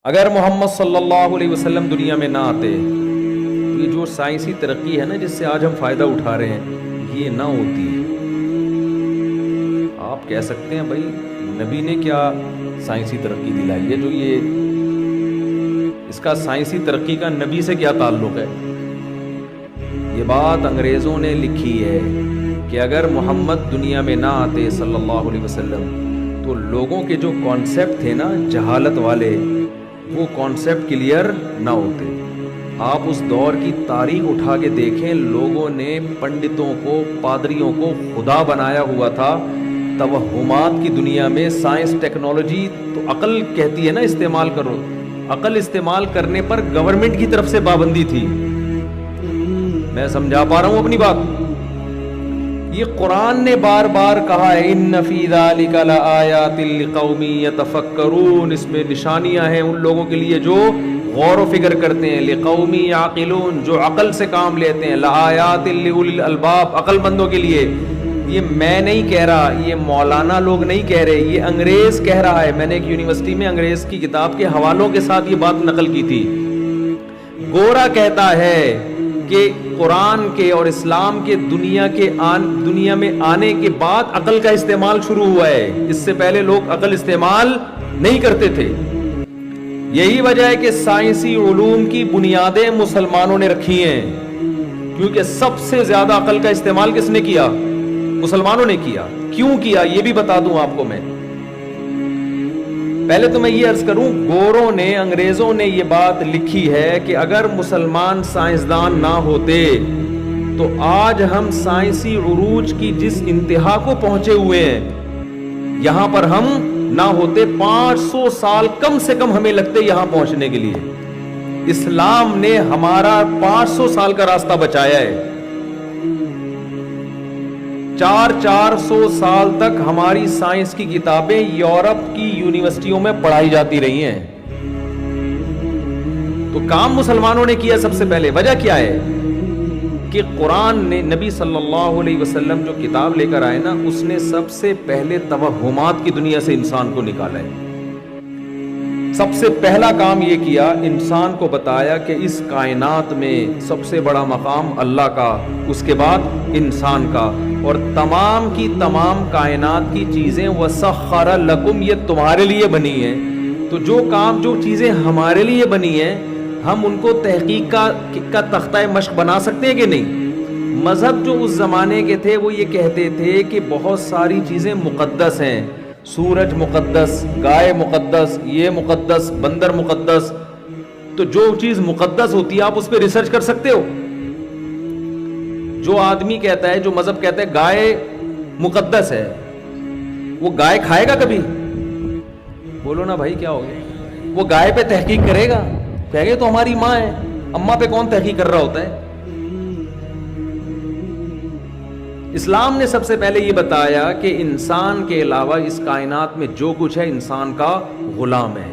اگر محمد صلی اللہ علیہ وسلم دنیا میں نہ آتے تو یہ جو سائنسی ترقی ہے نا جس سے آج ہم فائدہ اٹھا رہے ہیں یہ نہ ہوتی. آپ کہہ سکتے ہیں بھائی نبی نے کیا سائنسی ترقی دلائی ہے جو یہ اس کا سائنسی ترقی کا نبی سے کیا تعلق ہے. یہ بات انگریزوں نے لکھی ہے کہ اگر محمد دنیا میں نہ آتے صلی اللہ علیہ وسلم تو لوگوں کے جو کانسیپٹ تھے نا جہالت والے وہ کانسیپٹ کلیئر نہ ہوتے. آپ اس دور کی تاریخ اٹھا کے دیکھیں, لوگوں نے پنڈتوں کو پادریوں کو خدا بنایا ہوا تھا. توہمات کی دنیا میں سائنس ٹیکنالوجی تو عقل کہتی ہے نا استعمال کرو, عقل استعمال کرنے پر گورنمنٹ کی طرف سے پابندی تھی. میں سمجھا پا رہا ہوں اپنی بات. یہ قرآن نے بار بار کہا ہے ان فی ذلک لآیات لقوم یتفکرون, اس میں نشانیاں ہیں ان لوگوں کے لیے جو غور و فکر کرتے ہیں. لقوم یعقلون, جو عقل سے کام لیتے ہیں. لآیات لأولی الالباب, عقل مندوں کے لیے. یہ میں نہیں کہہ رہا, یہ مولانا لوگ نہیں کہہ رہے, یہ انگریز کہہ رہا ہے. میں نے ایک یونیورسٹی میں انگریز کی کتاب کے حوالوں کے ساتھ یہ بات نقل کی تھی. گورا کہتا ہے کہ قرآن کے اور اسلام کے دنیا میں آنے کے بعد عقل کا استعمال شروع ہوا ہے. اس سے پہلے لوگ عقل استعمال نہیں کرتے تھے. یہی وجہ ہے کہ سائنسی علوم کی بنیادیں مسلمانوں نے رکھی ہیں, کیونکہ سب سے زیادہ عقل کا استعمال کس نے کیا؟ مسلمانوں نے کیا. کیوں کیا یہ بھی بتا دوں آپ کو میں. پہلے تو میں یہ عرض کروں, گوروں نے انگریزوں نے یہ بات لکھی ہے کہ اگر مسلمان سائنسدان نہ ہوتے تو آج ہم سائنسی عروج کی جس انتہا کو پہنچے ہوئے ہیں یہاں پر ہم نہ ہوتے. 500 سال کم سے کم ہمیں لگتے یہاں پہنچنے کے لیے. اسلام نے ہمارا 500 سال کا راستہ بچایا ہے. 400 سال تک ہماری سائنس کی کتابیں یورپ کی یونیورسٹیوں میں پڑھائی جاتی رہی ہیں. تو کام مسلمانوں نے کیا سب سے پہلے. وجہ کیا ہے کہ قرآن نے نبی صلی اللہ علیہ وسلم جو کتاب لے کر آئے نا اس نے سب سے پہلے توہمات کی دنیا سے انسان کو نکالا ہے. سب سے پہلا کام یہ کیا, انسان کو بتایا کہ اس کائنات میں سب سے بڑا مقام اللہ کا, اس کے بعد انسان کا, اور تمام کی تمام کائنات کی چیزیں وَسَخَّرَ لَكُمْ, یہ تمہارے لیے بنی ہیں. تو جو چیزیں ہمارے لیے بنی ہیں ہم ان کو تحقیق کا تختہ مشق بنا سکتے ہیں کہ نہیں؟ مذہب جو اس زمانے کے تھے وہ یہ کہتے تھے کہ بہت ساری چیزیں مقدس ہیں. سورج مقدس, گائے مقدس, یہ مقدس, بندر مقدس. تو جو چیز مقدس ہوتی ہے آپ اس پہ ریسرچ کر سکتے ہو. جو آدمی کہتا ہے, جو مذہب کہتا ہے گائے مقدس ہے, وہ گائے کھائے گا کبھی؟ بولو نا بھائی کیا ہو گیا؟ وہ گائے پہ تحقیق کرے گا؟ کہے گا تو ہماری ماں ہے, اماں پہ کون تحقیق کر رہا ہوتا ہے؟ اسلام نے سب سے پہلے یہ بتایا کہ انسان کے علاوہ اس کائنات میں جو کچھ ہے انسان کا غلام ہے.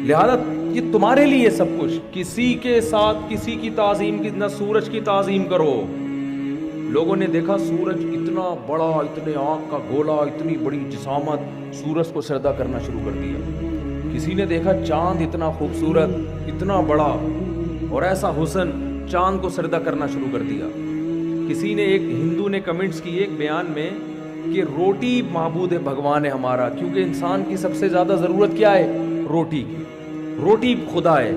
لہذا یہ تمہارے لیے سب کچھ. کسی کے ساتھ کسی کی تعظیم کی نہ سورج کی تعظیم کرو. لوگوں نے دیکھا سورج اتنا بڑا, اتنے آنکھ کا گولا, اتنی بڑی جسامت, سورج کو سجدہ کرنا شروع کر دیا. کسی نے دیکھا چاند اتنا خوبصورت, اتنا بڑا اور ایسا حسن, چاند کو سجدہ کرنا شروع کر دیا. کسی نے, ایک ہندو نے کمنٹس کی ایک بیان میں کہ روٹی معبود ہے, بھگوان ہے ہمارا, کیونکہ انسان کی سب سے زیادہ ضرورت کیا ہے؟ روٹی کی. روٹی خدا ہے.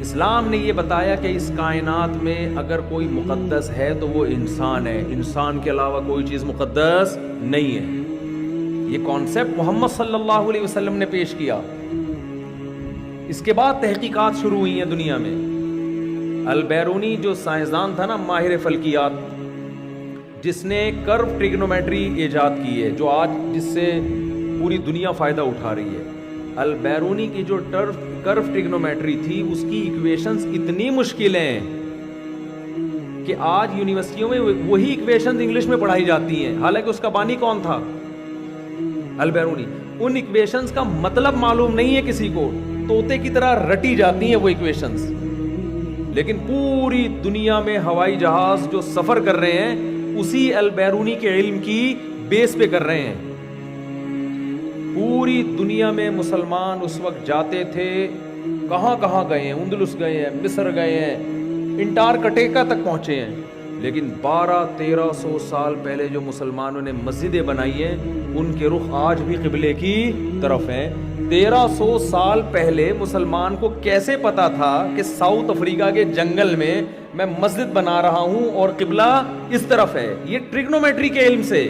اسلام نے یہ بتایا کہ اس کائنات میں اگر کوئی مقدس ہے تو وہ انسان ہے, انسان کے علاوہ کوئی چیز مقدس نہیں ہے. یہ کانسیپٹ محمد صلی اللہ علیہ وسلم نے پیش کیا. اس کے بعد تحقیقات شروع ہوئی ہیں دنیا میں. البیرونی جو سائنسدان تھا نا, ماہر فلکیات, جس نے کرو ٹریگنومیٹری ایجاد کی ہے, جو آج جس سے پوری دنیا فائدہ اٹھا رہی ہے. البیرونی کی جو کرو ٹریگنومیٹری تھی اس کی ایکویشنز اتنی مشکل ہیں کہ آج یونیورسٹیوں میں وہی ایکویشنز انگلش میں پڑھائی جاتی ہیں. حالانکہ اس کا بانی کون تھا؟ البیرونی. ان ایکویشنز کا مطلب معلوم نہیں ہے کسی کو, طوطے کی طرح رٹی جاتی ہیں وہ ایکویشنز, لیکن پوری دنیا میں ہوائی جہاز جو سفر کر رہے ہیں اسی البیرونی کے علم کی بیس پہ کر رہے ہیں. پوری پوری دنیا میں مسلمان اس وقت جاتے تھے، کہاں کہاں گئے ہیں، اندلس گئے ہیں، مصر گئے ہیں، انٹارکٹیکا تک پہنچے ہیں، لیکن 1200-1300 سال پہلے جو مسلمانوں نے مسجدیں بنائی ہیں ان کے رخ آج بھی قبلے کی طرف ہیں۔ 1300 سال پہلے مسلمان کو کیسے پتا تھا کہ ساؤتھ افریقہ کے جنگل میں میں مسجد بنا رہا ہوں اور قبلہ اس طرف ہے؟ یہ ٹریگنومیٹری کے علم سے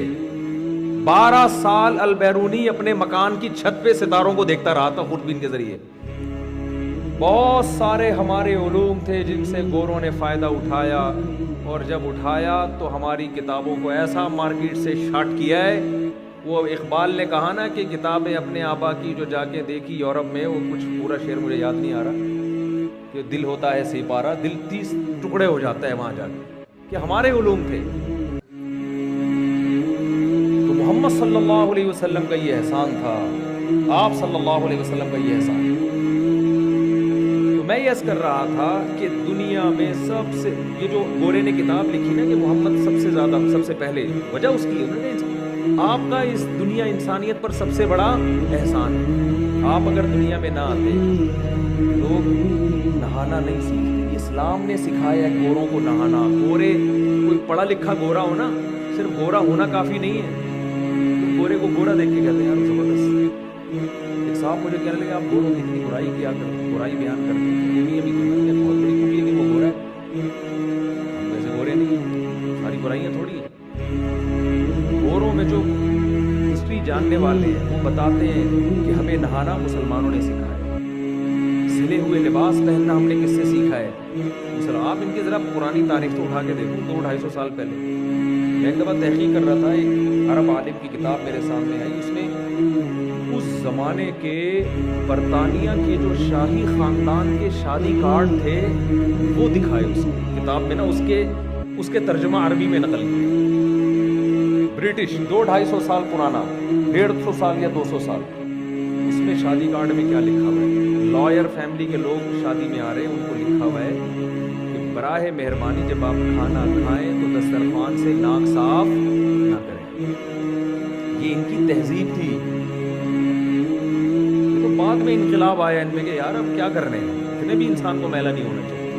12 سال البیرونی اپنے مکان کی چھت پہ ستاروں کو دیکھتا رہا تھا خوربین کے ذریعے۔ بہت سارے ہمارے علوم تھے جن سے گوروں نے فائدہ اٹھایا، اور جب اٹھایا تو ہماری کتابوں کو ایسا مارکیٹ سے شارٹ کیا ہے۔ وہ اقبال نے کہا نا کہ کتابیں اپنے آبا کی جو جا کے دیکھی یورپ میں، وہ کچھ پورا شعر مجھے یاد نہیں آ رہا، کہ دل ہوتا ہے سپارہ، دل 30 ٹکڑے ہو جاتا ہے وہاں جا کے، کہ ہمارے علوم تھے۔ تو محمد صلی اللہ علیہ وسلم کا یہ احسان تھا، آپ صلی اللہ علیہ وسلم کا یہ احسان۔ میں یہ عرض کر رہا تھا کہ دنیا میں سب سے، یہ جو گورے نے کتاب لکھی نا کہ محمد سب سے زیادہ، سب سے پہلے، وجہ اس کی ہے آپ کا اس دنیا انسانیت پر سب سے بڑا احسان ہے۔ آپ اگر دنیا میں نہ آتے، لوگ نہانا نہیں سیکھتے۔ اسلام نے سکھایا گوروں کو نہانا۔ گورے، کوئی پڑھا لکھا گورا ہو نا، صرف گورا ہونا کافی نہیں ہے۔ تو گورے کو گورا دیکھ کے کہتے ہیں یار زبردست۔ ایک صاحب مجھے کہنے لگے آپ گوروں کی اتنی برائی کیا کرتے، برائی بیان کرتے ہیں، یہ بھی تو بہت بڑی خوبی ہے کہ وہ گورا ہے، ہم ویسے گورے نہیں ہیں، ساری برائیاں تھوڑی ہیں۔ گوروں میں جو ہسٹری جاننے والے ہیں وہ بتاتے ہیں کہ ہمیں نہانا مسلمانوں نے سکھایا، سلے ہوئے لباس پہننا ہم نے کس سے سیکھا ہے؟ آپ ان کی ذرا پرانی تاریخ تو اٹھا کے دیکھو، 200-250 سال پہلے۔ میں ایک دفعہ تحقیق کر رہا تھا، ایک عرب عالم کی کتاب میرے سامنے آئی، اس نے اس زمانے کے برطانیہ کے جو شاہی خاندان کے شادی کارڈ تھے وہ دکھائے اس کتاب میں نا، اس کے ترجمہ عربی میں نقل کیا۔ برٹش 200-250 سال پرانا، 150 سال یا 200 سال، اس میں شادی کارڈ میں کیا لکھا ہوا ہے؟ لائر فیملی کے لوگ شادی میں آ رہے ہیں، ان کو لکھا ہوا ہے کہ براہ مہربانی جب آپ کھانا کھائیں تو دسترخوان سے ناک صاف نہ کریں۔ یہ ان کی تہذیب تھی۔ تو بعد میں انقلاب آیا ان میں کہ یار اب کیا کر رہے ہیں، اتنے بھی انسان کو میلا نہیں ہونا چاہیے۔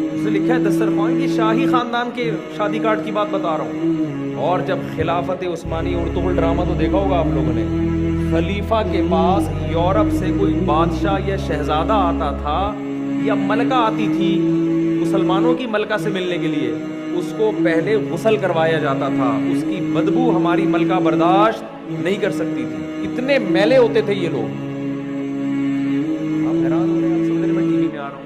اس نے لکھا ہے دسترخوان، یہ شاہی خاندان کے شادی کارڈ کی بات بتا رہا ہوں۔ اور جب خلافت عثمانی، ارطغرل ڈرامہ تو دیکھا ہوگا آپ لوگوں نے، خلیفہ کے پاس یورپ سے کوئی بادشاہ یا شہزادہ آتا تھا یا ملکہ آتی تھی مسلمانوں کی ملکہ سے ملنے کے لیے، اس کو پہلے غسل کروایا جاتا تھا، اس کی بدبو ہماری ملکہ برداشت نہیں کر سکتی تھی، اتنے میلے ہوتے تھے یہ لوگ۔ آپ حیران ہو رہے ہیں، آپ سمجھ رہے میں ٹی وی میں آ رہا ہوں،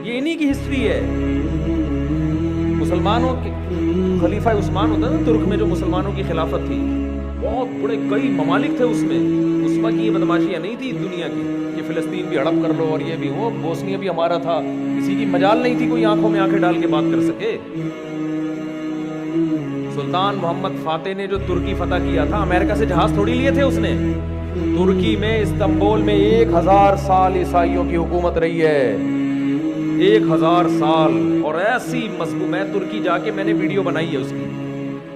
یہ انہی کی ہسٹری ہے۔ مسلمانوں کے خلیفہ عثمان ہوتا ہے نا ترک میں، جو مسلمانوں کی خلافت تھی، بہت بڑے کئی ممالک تھے اس میں۔ اس وقت یہ بدماشیاں نہیں تھی دنیا کی کہ فلسطین بھی ہڑپ کر لو اور یہ بھی ہو، بوسنیا بھی ہمارا تھا، کسی کی مجال نہیں تھی کوئی آنکھوں میں آنکھیں ڈال کے بات کر سکے۔ سلطان محمد فاتح نے جو ترکی فتح کیا تھا، امریکہ سے جہاز تھوڑی لیے تھے اس نے۔ ترکی میں استنبول میں 1000 سال عیسائیوں کی حکومت رہی ہے، 1000 سال، اور ایسی مضبوط، میں ترکی جا کے میں نے ویڈیو بنائی ہے اس کی،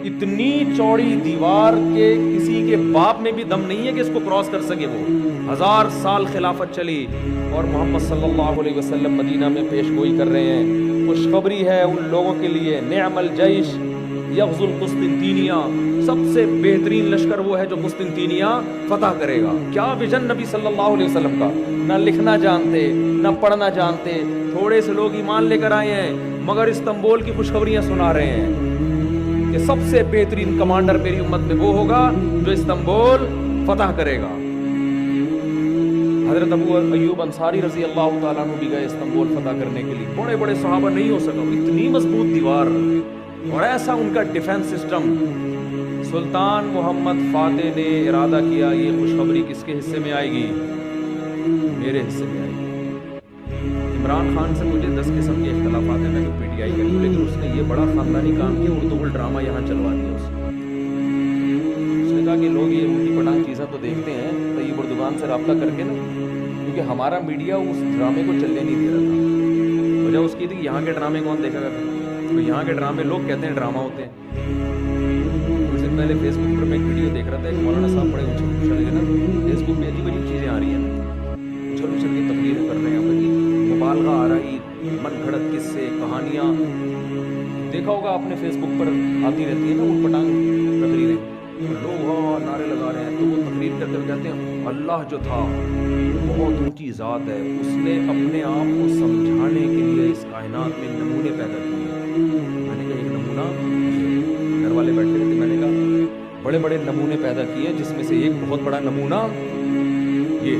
اتنی چوڑی دیوار کے کسی کے باپ میں بھی دم نہیں ہے کہ اس کو کراس کر سکے۔ وہ 1000 سال خلافت چلی، اور محمد صلی اللہ علیہ وسلم مدینہ میں پیش گوئی کر رہے ہیں۔ خوشخبری ہے ان لوگوں کے لیے، نعم الجیش یغزو القسطنطینیہ، سب سے بہترین لشکر وہ ہے جو قسطنطینیہ فتح کرے گا۔ کیا ویژن نبی صلی اللہ علیہ وسلم کا، نہ لکھنا جانتے نہ پڑھنا جانتے، تھوڑے سے لوگ ایمان لے کر آئے ہیں، مگر استنبول کی خوشخبریاں سنا رہے ہیں کہ سب سے بہترین کمانڈر میری امت میں وہ ہوگا جو استنبول فتح کرے گا۔ حضرت ابو ایوب انصاری رضی اللہ تعالیٰ عنہ بھی گئے استنبول فتح کرنے کے لیے، بڑے بڑے صحابہ نہیں ہو سکا، اتنی مضبوط دیوار اور ایسا ان کا ڈیفنس سسٹم۔ سلطان محمد فاتح نے ارادہ کیا یہ خوشخبری کس کے حصے میں آئے گی؟ میرے حصے میں آئے گی۔ عمران خان سے مجھے 10 قسم کے اختلافات ہیں، میں تو پی ٹی آئی کا ہوں، لیکن اس نے یہ بڑا خاندانی کام کیا، ارطغرل ڈرامہ یہاں چلوا دیا اس نے کہا کہ لوگ یہ الٹی پٹانگ چیزیں تو دیکھتے ہیں، طیب اردگان سے رابطہ کر کے نا، کیونکہ ہمارا میڈیا اس ڈرامے کو چلنے نہیں دے رہا تھا۔ وجہ اس کی تھی کہ یہاں کے ڈرامے کون دیکھا کرتا، تو یہاں کے ڈرامے لوگ کہتے ہیں ڈرامہ ہوتے ہیں۔ کچھ دن پہلے فیس بک پر میں ایک ویڈیو ویڈیو دیکھ رہا تھا, ایک مولانا صاحب بڑے اچھل کے نا فیس بک پہ عجیب عجیب چیزیں آ رہی ہیں, اچھل اچھل کے تقریریں کر رہے ہیں, بھائی مبالغہ آ رہی, من گھڑت قصے کہانیاں. دیکھا ہوگا آپ نے فیس بک پر آتی رہتی ہے نا وہ پٹانگ تقریریں, لوگ ہاں نعرے لگا رہے ہیں, تو وہ تقریر کرتے ہوئے کہتے ہیں اللہ جو تھا بہت اونچی ذات ہے, اس نے اپنے آپ کو سمجھانے کے لیے اس کائنات میں نمونے پیدا کیے. میں نے کہا ایک نمونہ, گھر والے بیٹھے رہتے, میں نے کہا بڑے بڑے نمونے پیدا کیے, جس میں سے ایک بہت بڑا نمونہ یہ,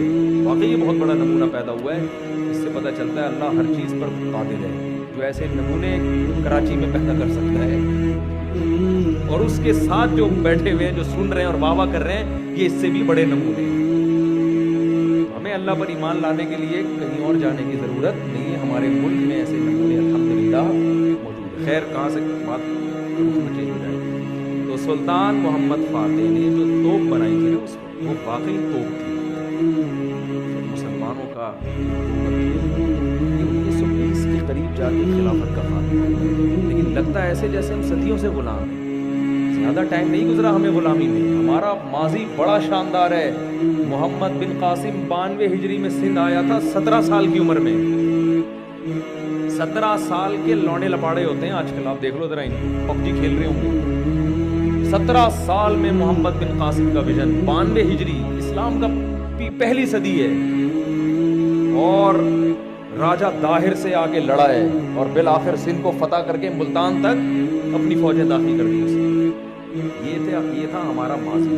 واقعی یہ بہت بڑا نمونہ پیدا ہوا ہے. اس سے پتہ چلتا ہے اللہ ہر چیز پر قادر ہے, جو ایسے نمونے کراچی میں پیدا کر سکتا ہے, اور اس کے ساتھ جو بیٹھے ہوئے ہیں, جو سن رہے ہیں اور واہ واہ کر رہے ہیں, یہ اس سے بھی بڑے نمونے ہیں. ہمیں اللہ پر ایمان لانے کے لیے کہیں اور جانے کی ضرورت نہیں ہے, ہمارے ملک میں ایسے نمونے الحمدللہ موجود ہے. خیر کہاں سے بات چینج ہو جائے, تو سلطان محمد فاتح نے جو توپ بنائی تھی نا, اس وہ واقعی توپ تھی. مسلمانوں کا 1920 کے قریب جا کے خلافت کا خاتمہ, لیکن لگتا ہے ایسے جیسے ہم صدیوں سے غلام ہیں. زیادہ ٹائم نہیں گزرا ہمیں غلامی میں, ہمارا ماضی بڑا شاندار ہے. محمد بن قاسم 92 ہجری میں سندھ آیا تھا 17 سال کی عمر میں. 17 سال کے لونے لپاڑے ہوتے ہیں آج کل, آپ دیکھ لو ذرا, ان پب جی کھیل رہے ہوں گے. 17 سال میں محمد بن قاسم کا ویژن, 92 ہجری, اسلام کا پہلی صدی ہے, اور راجہ داہر سے آگے لڑا ہے, اور بالآخر سندھ کو فتح کر کے ملتان تک اپنی فوجیں داخل کر دی اس نے. یہ تھا ہمارا ماضی.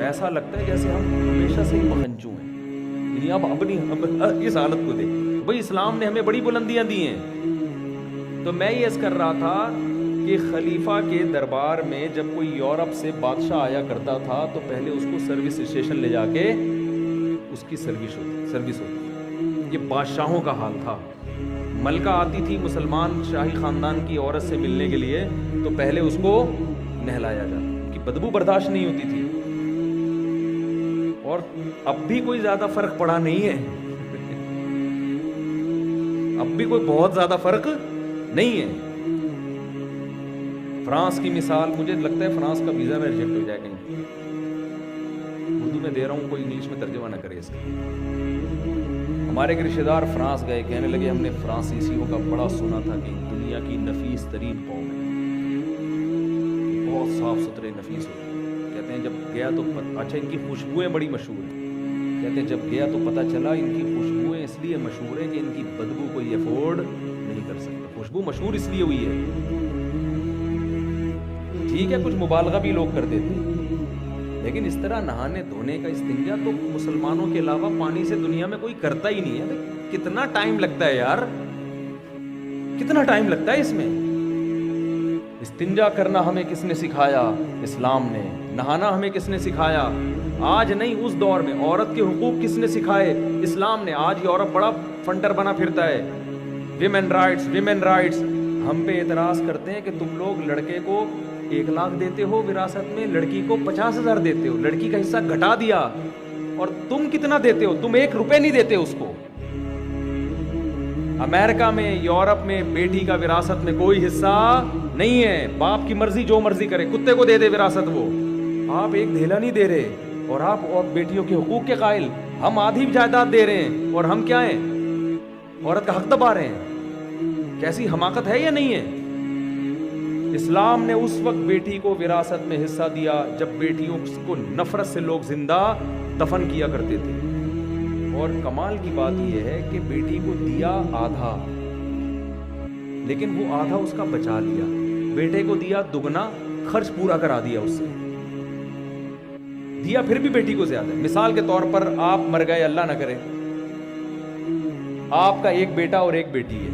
ایسا لگتا ہے جیسے ہم ہمیشہ سے ہی مخنچو ہیں. یعنی اب اپنی اس حالت کو دیکھ, بھائی اسلام نے ہمیں بڑی بلندیاں دی ہیں. تو میں یہ عرض کر رہا تھا کہ خلیفہ کے دربار میں جب کوئی یورپ سے بادشاہ آیا کرتا تھا, تو پہلے اس کو سروس اسٹیشن لے جا کے اس کی سروس ہوتی. یہ بادشاہوں کا حال تھا. ملکہ آتی تھی مسلمان شاہی خاندان کی عورت سے ملنے کے لیے, تو پہلے اس کو نہلایا جاتا, ان کی بدبو برداشت نہیں ہوتی تھی. اور اب بھی کوئی زیادہ فرق پڑا نہیں ہے, اب بھی کوئی بہت زیادہ فرق نہیں ہے. فرانس کی مثال, مجھے لگتا ہے فرانس کا ویزا میں ریجیکٹ ہو جائے کہیں. اردو میں دے رہا ہوں, کوئی انگلش میں ترجمہ نہ کرے اس کا. ہمارے ایک رشتے دار فرانس گئے, کہنے لگے ہم نے فرانسیسیوں کا بڑا سنا تھا کہ دنیا کی نفیس ترین قوم ہے, بہت صاف ستھرے نفیس ہوتے ہیں. کہتے ہیں جب گیا تو اچھا, ان کی خوشبوئیں بڑی مشہور ہیں. کہتے ہیں جب گیا تو پتہ چلا ان کی خوشبوئیں اس لیے مشہور ہیں کہ ان کی بدبو کوئی افورڈ نہیں کر سکتا. خوشبو مشہور اس لیے ہوئی ہے. ٹھیک ہے, کچھ مبالغہ بھی لوگ کر دیتے ہیں, لیکن اس طرح نہانے دھونے کا استنجا تو مسلمانوں کے علاوہ پانی سے دنیا میں کوئی کرتا ہی نہیں ہے. کتنا ٹائم لگتا ہے یار, کتنا ٹائم لگتا ہے اس میں. استنجا کرنا ہمیں کس نے سکھایا؟ اسلام نے. نہانا ہمیں کس نے سکھایا؟ آج نہیں, اس دور میں. عورت کے حقوق کس نے سکھائے؟ اسلام نے. آج یورپ بڑا فنڈر بنا پھرتا ہے, ویمن رائٹس. ہم پہ اعتراض کرتے ہیں کہ تم لوگ لڑکے کو 1 لاکھ دیتے ہو وراثت میں, لڑکی کو 50,000 دیتے ہو, لڑکی کا حصہ گھٹا دیا. اور تم کتنا دیتے ہو؟ تم 1 روپے نہیں دیتے اس کو. امریکہ میں, یورپ میں بیٹی کا وراثت میں کوئی حصہ نہیں ہے. باپ کی مرضی, جو مرضی کرے, کتے کو دے دے وراثت وہ. آپ 1 دھیلا نہیں دے رہے, اور آپ اور بیٹیوں کے حقوق کے قائل. ہم آدھی جائیداد دے رہے ہیں, اور ہم کیا ہیں؟ عورت کا حق دبا رہے ہیں. کیسی حماقت ہے یا نہیں ہے؟ اسلام نے اس وقت بیٹی کو وراثت میں حصہ دیا جب بیٹیوں کو نفرت سے لوگ زندہ دفن کیا کرتے تھے. اور کمال کی بات یہ ہے کہ بیٹی کو دیا آدھا, لیکن وہ آدھا اس کا بچا لیا. بیٹے کو دیا دگنا, خرچ پورا کرا دیا اس سے. دیا پھر بھی بیٹی کو زیادہ. مثال کے طور پر آپ مر گئے, اللہ نہ کرے, آپ کا 1 بیٹا اور 1 بیٹی ہے.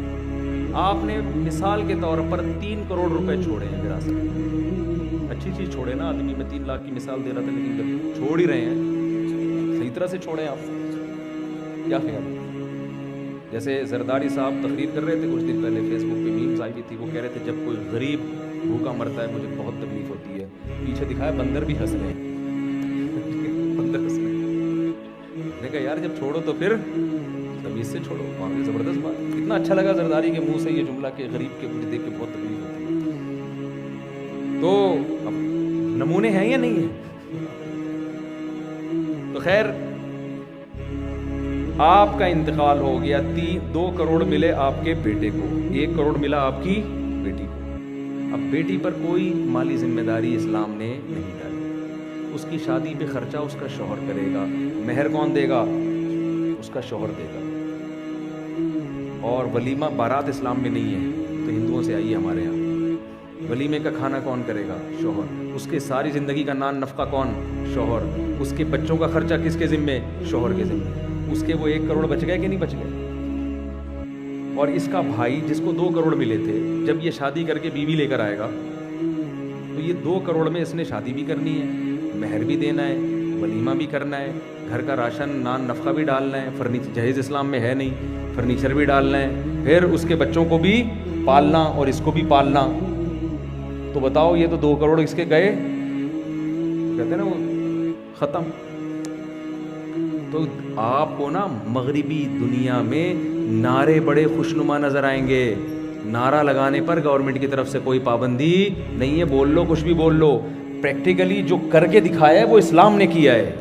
آپ نے مثال کے طور پر 3 کروڑ روپے چھوڑے ہیں وراثت میں. اچھی چیز چھوڑے نا آدمی. میں 3 لاکھ کی مثال دے رہا تھا, لیکن جب چھوڑ ہی رہے ہیں صحیح طرح سے چھوڑیں. آپ کیا خیال ہے؟ جیسے زرداری صاحب تقریر کر رہے تھے کچھ دن پہلے, فیس بک پہ میمز آئی ہوئی تھی, وہ کہہ رہے تھے جب کوئی غریب بھوکا مرتا ہے مجھے بہت تکلیف ہوتی ہے. پیچھے دکھایا بندر بھی ہنس رہے ہیں. بندر ہنس رہے ہیں. میں نے کہا یار جب چھوڑو تو پھر تمیز سے چھوڑو. واقعی زبردست بات. اتنا اچھا لگا زرداری کے منہ سے یہ جملہ کہ غریب کے مجھے دیکھ کے بہت تکلیف ہوتی ہے. تو اب نمونے ہیں یا نہیں ہیں؟ تو خیر آپ کا انتقال ہو گیا، 2 کروڑ ملے آپ کے بیٹے کو، 1 کروڑ ملا آپ کی بیٹی کو۔ اب بیٹی پر کوئی مالی ذمہ داری اسلام نے نہیں ڈالی، اس کی شادی پہ خرچہ اس کا شوہر کرے گا، مہر کون دے گا؟ اس کا شوہر دے گا۔ اور ولیمہ بارات اسلام میں نہیں ہے، تو ہندوؤں سے آئیے ہمارے یہاں، ولیمے کا کھانا کون کرے گا؟ شوہر۔ اس کے ساری زندگی کا نان نفقہ کون؟ شوہر۔ اس کے بچوں کا خرچہ کس کے ذمے؟ شوہر کے ذمے۔ اس کے وہ 1 کروڑ بچ گئے کہ نہیں بچ گئے؟ اور اس کا بھائی جس کو 2 کروڑ ملے تھے، جب یہ شادی کر کے بیوی لے کر آئے گا تو یہ 2 کروڑ میں اس نے شادی بھی کرنی ہے، مہر بھی دینا ہے، ولیمہ بھی کرنا ہے، گھر کا راشن نان نفقہ بھی ڈالنا ہے، فرنیچر جہیز اسلام میں ہے نہیں، فرنیچر بھی ڈالنا ہے، پھر اس کے بچوں کو بھی پالنا اور اس کو بھی پالنا۔ تو بتاؤ یہ تو 2 کروڑ اس کے گئے، کہتے ہیں نا وہ ختم۔ تو آپ کو نا مغربی دنیا میں نعرے بڑے خوشنما نظر آئیں گے، نعرہ لگانے پر گورنمنٹ کی طرف سے کوئی پابندی نہیں ہے، بول لو کچھ بھی بول لو، پریکٹیکلی جو کر کے دکھایا ہے وہ اسلام نے کیا ہے۔